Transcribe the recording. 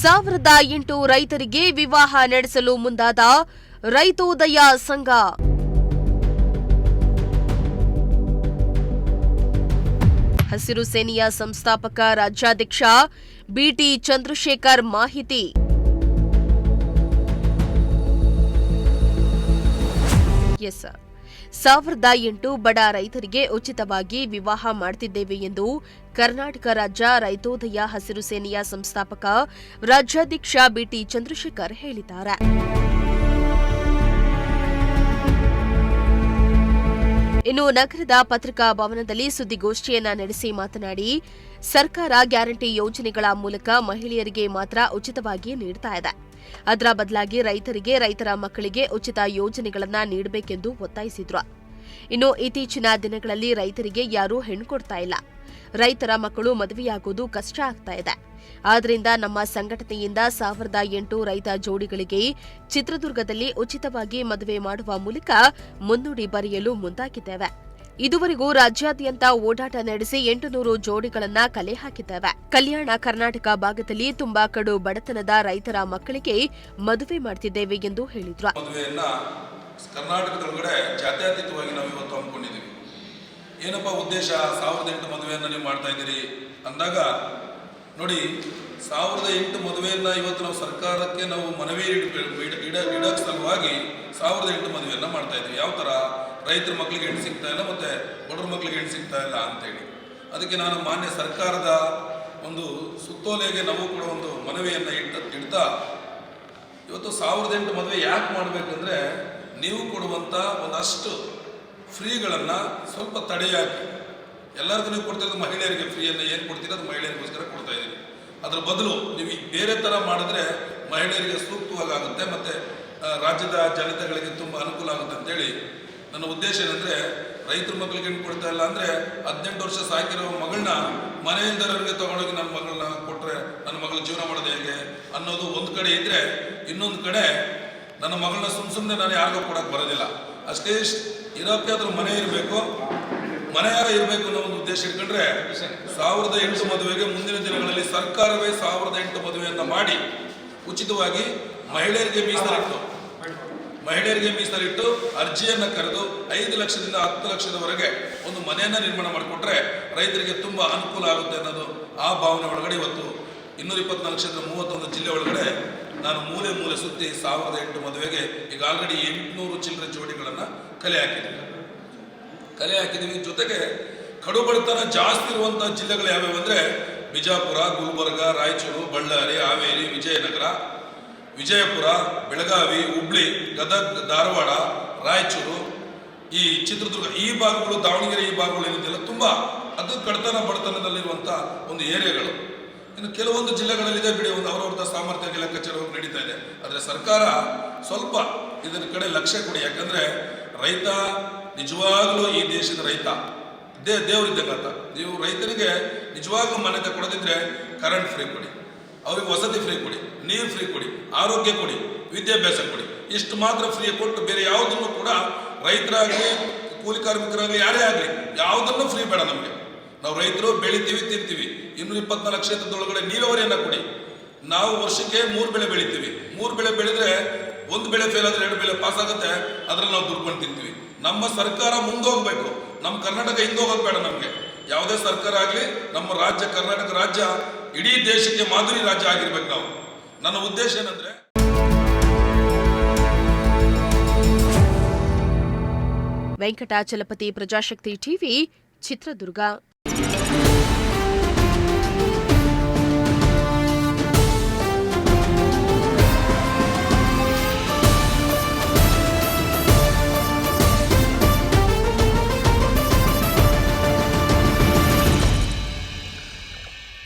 1008 ರೈತರಿಗೆ ವಿವಾಹ ನಡೆಸಲು ಮುಂದಾದ ರೈತೋದಯ ಸಂಘ. ಹಸಿರು ಸೇನೆಯ ಸಂಸ್ಥಾಪಕ ರಾಜ್ಯಾಧ್ಯಕ್ಷ ಬಿಟಿ ಚಂದ್ರಶೇಖರ್ ಮಾಹಿತಿ. ಎಸ್ 1008 ಬಡ ರೈತರಿಗೆ ಉಚಿತವಾಗಿ ವಿವಾಹ ಮಾಡುತ್ತಿದ್ದೇವೆ ಎಂದು ಕರ್ನಾಟಕ ರಾಜ್ಯ ರೈತೋದಯ ಹಸಿರು ಸೇನೆಯ ಸಂಸ್ಥಾಪಕ ರಾಜ್ಯಾಧ್ಯಕ್ಷ ಬಿಟಿ ಚಂದ್ರಶೇಖರ್ ಹೇಳಿದ್ದಾರೆ. ಇನ್ನು ನಗರದ ಪತ್ರಿಕಾ ಭವನದಲ್ಲಿ ಸುದ್ದಿಗೋಷ್ಠಿಯನ್ನ ನಡೆಸಿ ಮಾತನಾಡಿ, ಸರ್ಕಾರ ಗ್ಯಾರಂಟಿ ಯೋಜನೆಗಳ ಮೂಲಕ ಮಹಿಳೆಯರಿಗೆ ಮಾತ್ರ ಉಚಿತವಾಗಿ ನೀಡುತ್ತಾ ಇದೆ. ಅದರ ಬದಲಾಗಿ ರೈತರಿಗೆ, ರೈತರ ಮಕ್ಕಳಿಗೆ ಉಚಿತ ಯೋಜನೆಗಳನ್ನು ನೀಡಬೇಕೆಂದು ಒತ್ತಾಯಿಸಿದ್ರು. ಇನ್ನು ಇತ್ತೀಚಿನ ದಿನಗಳಲ್ಲಿ ರೈತರಿಗೆ ಯಾರೂ ಹೆಣ್ಣು ಕೊಡ್ತಾ ಇಲ್ಲ. ರೈತರ ಮಕ್ಕಳು ಮದುವೆಯಾಗುವುದು ಕಷ್ಟ ಆಗ್ತಾ ಇದೆ. ಆದ್ದರಿಂದ ನಮ್ಮ ಸಂಘಟನೆಯಿಂದ 1008 ರೈತ ಜೋಡಿಗಳಿಗೆ ಚಿತ್ರದುರ್ಗದಲ್ಲಿ ಉಚಿತವಾಗಿ ಮದುವೆ ಮಾಡುವ ಮೂಲಕ ಮುನ್ನುಡಿ ಬರೆಯಲು ಮುಂದಾಗಿದ್ದೇವೆ. ಇದುವರೆಗೂ ರಾಜ್ಯಾದ್ಯಂತ ಓಡಾಟ ನಡೆಸಿ 800 ಜೋಡಿಗಳನ್ನ ಕಲೆ ಹಾಕಿದ್ದೇವೆ. ಕಲ್ಯಾಣ ಕರ್ನಾಟಕ ಭಾಗದಲ್ಲಿ ತುಂಬಾ ಕಡು ಬಡತನದ ರೈತರ ಮಕ್ಕಳಿಗೆ ಮದುವೆ ಮಾಡ್ತಿದ್ದೇವೆ ಎಂದು ಹೇಳಿದ್ರು. ಮದುವೆಯನ್ನ ಕರ್ನಾಟಕದೊಳಗಡೆ ಜಾತ್ಯತೀತವಾಗಿ ನಾವು ಇವತ್ತು ಹಮ್ಮಿಕೊಂಡಿದ್ದೀವಿ. ಏನಪ್ಪಾ ಉದ್ದೇಶ? 1008 ಮದುವೆಯನ್ನ ನೀವು ಮಾಡ್ತಾ ಇದ್ದೀರಿ ಅಂದಾಗ ನೋಡಿ, 1008 ಮದುವೆಯನ್ನ ಇವತ್ತು ನಾವು ಸರ್ಕಾರಕ್ಕೆ ನಾವು ಮನವಿ ಇಡಕ್ಕೆ ಸಲುವಾಗಿ 1008 ಮದುವೆಯನ್ನ ಮಾಡ್ತಾ ಇದ್ದೀವಿ. ಯಾವ ತರ? ರೈತರ ಮಕ್ಕಳಿಗೆ ಹೆಣ್ಣು ಸಿಗ್ತಾ ಇಲ್ಲ, ಮತ್ತೆ ಬಡವ್ರ ಮಕ್ಕಳಿಗೆ ಹೆಣ್ಣು ಸಿಗ್ತಾ ಇಲ್ಲ ಅಂತೇಳಿ. ಅದಕ್ಕೆ ನಾನು ಮಾನ್ಯ ಸರ್ಕಾರದ ಒಂದು ಸುತ್ತೋಲೆಗೆ ನಾವು ಕೂಡ ಒಂದು ಮನವಿಯನ್ನು ಇಡ್ತಾ ಇವತ್ತು 1008 ಮದುವೆ ಯಾಕೆ ಮಾಡಬೇಕಂದ್ರೆ, ನೀವು ಕೊಡುವಂಥ ಒಂದಷ್ಟು ಫ್ರೀಗಳನ್ನು ಸ್ವಲ್ಪ ತಡೆಯಾಕಿ. ಎಲ್ಲರಿಗೂ ನೀವು ಕೊಡ್ತಿರೋದು ಮಹಿಳೆಯರಿಗೆ ಫ್ರೀಯನ್ನು ಏನು ಕೊಡ್ತೀರ ಅದು ಮಹಿಳೆಯರಿಗೋಸ್ಕರ ಕೊಡ್ತಾ ಇದ್ದೀವಿ. ಅದರ ಬದಲು ನೀವು ಬೇರೆ ಥರ ಮಾಡಿದ್ರೆ ಮಹಿಳೆಯರಿಗೆ ಸೂಕ್ತವಾಗುತ್ತೆ, ಮತ್ತು ರಾಜ್ಯದ ಜನತೆಗಳಿಗೆ ತುಂಬ ಅನುಕೂಲ ಆಗುತ್ತೆ ಅಂತೇಳಿ ನನ್ನ ಉದ್ದೇಶ ಏನಂದರೆ, ರೈತರ ಮಕ್ಕಳಿಗೆ ಹೆಣ್ಣು ಕೊಡ್ತಾ ಇಲ್ಲ ಅಂದರೆ 18 ವರ್ಷ ಸಾಕಿರೋ ಮಗಳನ್ನ ಮನೆಯಿಂದರವರಿಗೆ ತೊಗೊಂಡೋಗಿ ನನ್ನ ಮಗಳನ್ನ ಕೊಟ್ಟರೆ ನನ್ನ ಮಗಳ ಜೀವನ ಮಾಡೋದು ಹೇಗೆ ಅನ್ನೋದು ಒಂದು ಕಡೆ ಇದ್ದರೆ, ಇನ್ನೊಂದು ಕಡೆ ನನ್ನ ಮಗಳನ್ನ ಸುಮ್ಮನೆ ನಾನು ಯಾರಿಗೂ ಕೊಡೋಕ್ಕೆ ಬರೋದಿಲ್ಲ. ಅಷ್ಟೇ ಇರೋಕ್ಕೆ ಅದ್ರ ಮನೆ ಇರಬೇಕು, ಮನೆಯಾಗ ಇರಬೇಕು ಅನ್ನೋ ಒಂದು ಉದ್ದೇಶ ಇಟ್ಕೊಂಡ್ರೆ 1008 ಮದುವೆಗೆ ಮುಂದಿನ ದಿನಗಳಲ್ಲಿ ಸರ್ಕಾರವೇ 1008 ಮದುವೆಯನ್ನು ಮಾಡಿ ಉಚಿತವಾಗಿ ಮಹಿಳೆಯರಿಗೆ ಮೀಸಲಿಟ್ಟು ಅರ್ಜಿಯನ್ನು ಕರೆದು 5 ಲಕ್ಷದಿಂದ 10 ಲಕ್ಷದವರೆಗೆ ಒಂದು ಮನೆಯನ್ನು ನಿರ್ಮಾಣ ಮಾಡಿಕೊಟ್ರೆ ರೈತರಿಗೆ ತುಂಬ ಅನುಕೂಲ ಆಗುತ್ತೆ ಅನ್ನೋದು ಆ ಭಾವನೆ ಒಳಗಡೆ ಇವತ್ತು 224 ಕ್ಷೇತ್ರ 31 ಜಿಲ್ಲೆ ಒಳಗಡೆ ನಾನು ಮೂಲೆ ಸುತ್ತಿ 1008 ಮದುವೆಗೆ ಈಗ ಆಲ್ರೆಡಿ 800 ಚಿಲ್ಲರೆ ಜೋಡಿಗಳನ್ನು ಕಲೆ ಹಾಕಿದ್ದೀವಿ. ಜೊತೆಗೆ ಕಡು ಬಡತನ ಜಾಸ್ತಿ ಇರುವಂಥ ಜಿಲ್ಲೆಗಳು ಯಾವ್ಯಾವ ಅಂದರೆ ಬಿಜಾಪುರ, ಗುಲ್ಬರ್ಗ, ರಾಯಚೂರು, ಬಳ್ಳಾರಿ, ಹಾವೇರಿ, ವಿಜಯನಗರ, ವಿಜಯಪುರ, ಬೆಳಗಾವಿ, ಹುಬ್ಳಿ, ಗದಗ, ಧಾರವಾಡ, ರಾಯಚೂರು, ಈ ಚಿತ್ರದುರ್ಗ, ಈ ಭಾಗಗಳು, ದಾವಣಗೆರೆ, ಈ ಭಾಗಗಳು ಏನಿದೆಯಲ್ಲ ತುಂಬ ಅದು ಬಡತನದಲ್ಲಿರುವಂಥ ಒಂದು ಏರಿಯಾಗಳು. ಇನ್ನು ಕೆಲವೊಂದು ಜಿಲ್ಲೆಗಳಲ್ಲಿದೆ ಬಿಡಿ, ಒಂದು ಅವರವ್ರದ ಸಾಮರ್ಥ್ಯ ಲೆಕ್ಕಾಚಾರ ನಡೀತಾ ಇದೆ. ಆದರೆ ಸರ್ಕಾರ ಸ್ವಲ್ಪ ಇದರ ಕಡೆ ಲಕ್ಷ್ಯ ಕೊಡಿ. ಯಾಕಂದರೆ ರೈತ ನಿಜವಾಗ್ಲೂ ಈ ದೇಶದ ರೈತ ದೇವರಿದ್ದಂಗಂತ. ನೀವು ರೈತರಿಗೆ ನಿಜವಾಗ್ಲೂ ಮಾನ್ಯತೆ ಕೊಡೋದಿದ್ರೆ ಕರೆಂಟ್ ಫ್ರೀ ಕೊಡಿ, ಅವ್ರಿಗೆ ವಸತಿ ಫ್ರೀ ಕೊಡಿ, ನೀರು ಫ್ರೀ ಕೊಡಿ, ಆರೋಗ್ಯ ಕೊಡಿ, ವಿದ್ಯಾಭ್ಯಾಸ ಕೊಡಿ. ಇಷ್ಟು ಮಾತ್ರ ಫ್ರೀ ಕೊಟ್ಟು ಬೇರೆ ಯಾವುದನ್ನು ಕೂಡ ರೈತರಾಗಲಿ, ಕೂಲಿ ಕಾರ್ಮಿಕರಾಗಲಿ, ಯಾರೇ ಆಗಲಿ ಯಾವುದನ್ನು ಫ್ರೀ ಬೇಡ ನಮಗೆ. ನಾವು ರೈತರು ಬೆಳಿತೀವಿ, ತಿಂತೀವಿ. 224 ಕ್ಷೇತ್ರದೊಳಗಡೆ ನೀರಾವರಿಯನ್ನು ಕೊಡಿ. ನಾವು ವರ್ಷಕ್ಕೆ 3 ಬೆಳೆ ಬೆಳಿತೀವಿ. 3 ಬೆಳೆ ಬೆಳೆದ್ರೆ 1 ಬೆಳೆ ಫೇಲ್ ಆದರೆ 2 ಬೆಳೆ ಪಾಸ್ ಆಗುತ್ತೆ. ಅದರಲ್ಲಿ ನಾವು ದುಡ್ಕೊಂಡು ತಿಂತೀವಿ. ನಮ್ಮ ಸರ್ಕಾರ ಮುಂದೋಗ್ಬೇಕು, ನಮ್ಮ ಕರ್ನಾಟಕ ಹಿಂದೋಗೋದು ಬೇಡ. ನಮಗೆ ಯಾವುದೇ ಸರ್ಕಾರ ಆಗಲಿ, ನಮ್ಮ ರಾಜ್ಯ ಕರ್ನಾಟಕ ರಾಜ್ಯ ಇಡೀ ದೇಶಕ್ಕೆ ಮಾದರಿ ರಾಜ್ಯ ಆಗಿರ್ಬೇಕು. ನಾವು ನನ್ನ ಉದ್ದೇಶ ಏನಂದ್ರೆ, ವೆಂಕಟಾಚಲಪತಿ, ಪ್ರಜಾಶಕ್ತಿ ಟಿವಿ, ಚಿತ್ರದುರ್ಗ.